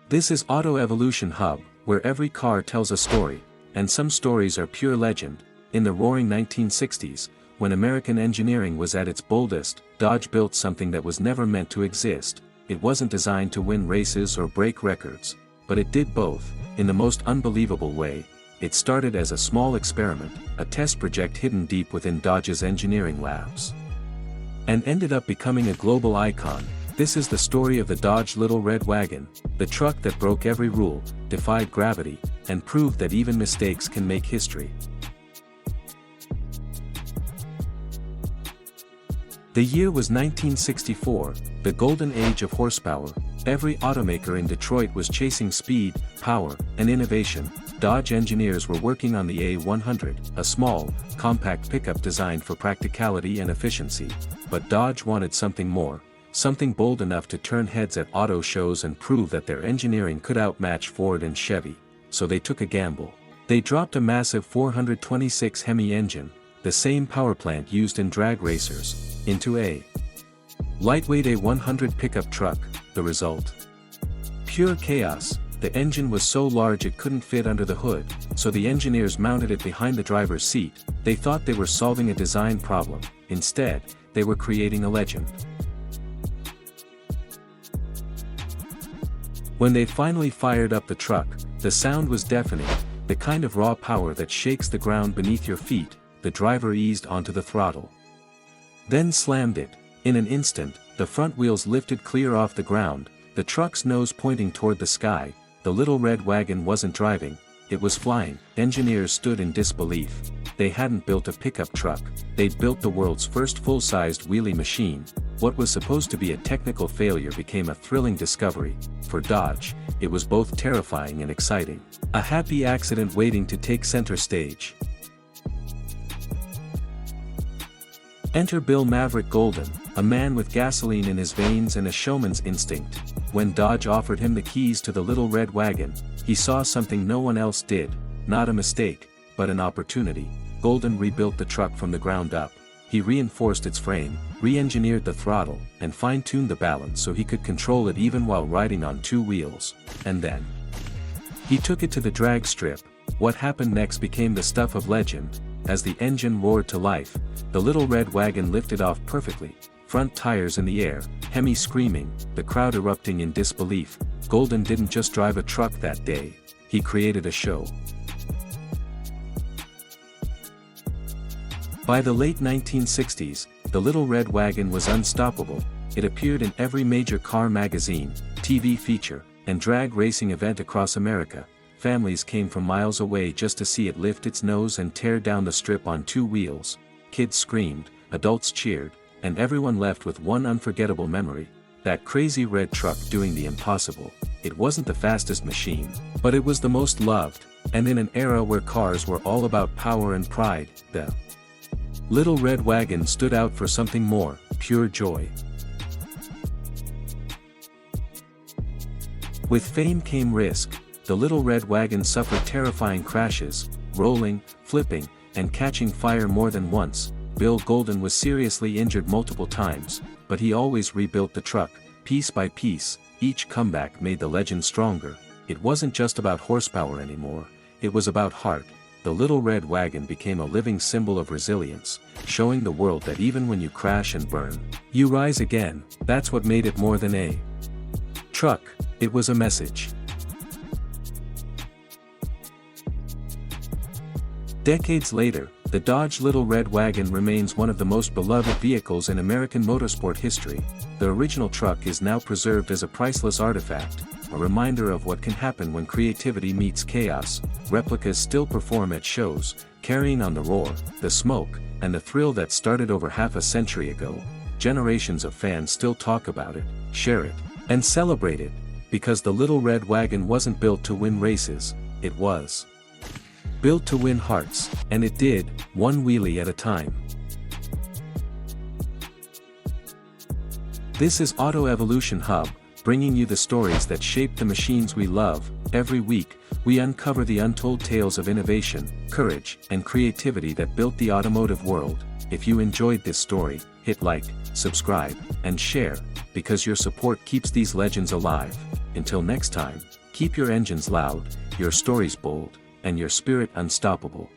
This is Auto Evolution Hub, where every car tells a story, and some stories are pure legend. In the roaring 1960s, when American engineering was at its boldest, Dodge built something that was never meant to exist. It wasn't designed to win races or break records, but it did both, in the most unbelievable way. It started as a small experiment, a test project hidden deep within Dodge's engineering labs, and ended up becoming a global icon. This is the story of the Dodge Little Red Wagon, the truck that broke every rule, defied gravity, and proved that even mistakes can make history. The year was 1964, the golden age of horsepower. Every automaker in Detroit was chasing speed, power, and innovation. Dodge engineers were working on the A100, a small, compact pickup designed for practicality and efficiency. But Dodge wanted something more, something bold enough to turn heads at auto shows and prove that their engineering could outmatch Ford and Chevy. So they took a gamble. They dropped a massive 426 Hemi engine, the same power plant used in drag racers, into a lightweight A100 pickup truck. The result? Pure chaos. The engine was so large it couldn't fit under the hood, so the engineers mounted it behind the driver's seat. They thought they were solving a design problem. Instead, they were creating a legend. When they finally fired up the truck, the sound was deafening, the kind of raw power that shakes the ground beneath your feet. The driver eased onto the throttle, then slammed it. In an instant, the front wheels lifted clear off the ground, the truck's nose pointing toward the sky. The Little Red Wagon wasn't driving, it was flying. Engineers stood in disbelief. They hadn't built a pickup truck, they'd built the world's first full-sized wheelie machine. What was supposed to be a technical failure became a thrilling discovery. For Dodge, it was both terrifying and exciting. A happy accident waiting to take center stage. Enter Bill Maverick Golden, a man with gasoline in his veins and a showman's instinct. When Dodge offered him the keys to the Little Red Wagon, he saw something no one else did. Not a mistake, but an opportunity. Golden rebuilt the truck from the ground up. He reinforced its frame, re-engineered the throttle, and fine-tuned the balance so he could control it even while riding on two wheels. And then he took it to the drag strip. What happened next became the stuff of legend. As the engine roared to life, the Little Red Wagon lifted off perfectly, front tires in the air, Hemi screaming, the crowd erupting in disbelief. Golden didn't just drive a truck that day, he created a show. By the late 1960s, the Little Red Wagon was unstoppable. It appeared in every major car magazine, TV feature, and drag racing event across America. Families came from miles away just to see it lift its nose and tear down the strip on two wheels. Kids screamed, adults cheered, and everyone left with one unforgettable memory: that crazy red truck doing the impossible. It wasn't the fastest machine, but it was the most loved, and in an era where cars were all about power and pride, the Little Red Wagon stood out for something more: pure joy. With fame came risk. The Little Red Wagon suffered terrifying crashes, rolling, flipping, and catching fire more than once. Bill Golden was seriously injured multiple times, but he always rebuilt the truck, piece by piece. Each comeback made the legend stronger. It wasn't just about horsepower anymore, it was about heart. The Little Red Wagon became a living symbol of resilience, showing the world that even when you crash and burn, you rise again. That's what made it more than a truck, it was a message. Decades later, the Dodge Little Red Wagon remains one of the most beloved vehicles in American motorsport history. The original truck is now preserved as a priceless artifact, a reminder of what can happen when creativity meets chaos. Replicas still perform at shows, carrying on the roar, the smoke, and the thrill that started over half a century ago. Generations of fans still talk about it, share it, and celebrate it, because the Little Red Wagon wasn't built to win races, it was built to win hearts, and it did, one wheelie at a time. This is Auto Evolution Hub, bringing you the stories that shaped the machines we love. Every week, we uncover the untold tales of innovation, courage, and creativity that built the automotive world. If you enjoyed this story, hit like, subscribe, and share. because your support keeps these legends alive. Until next time, keep your engines loud, your stories bold, and your spirit unstoppable.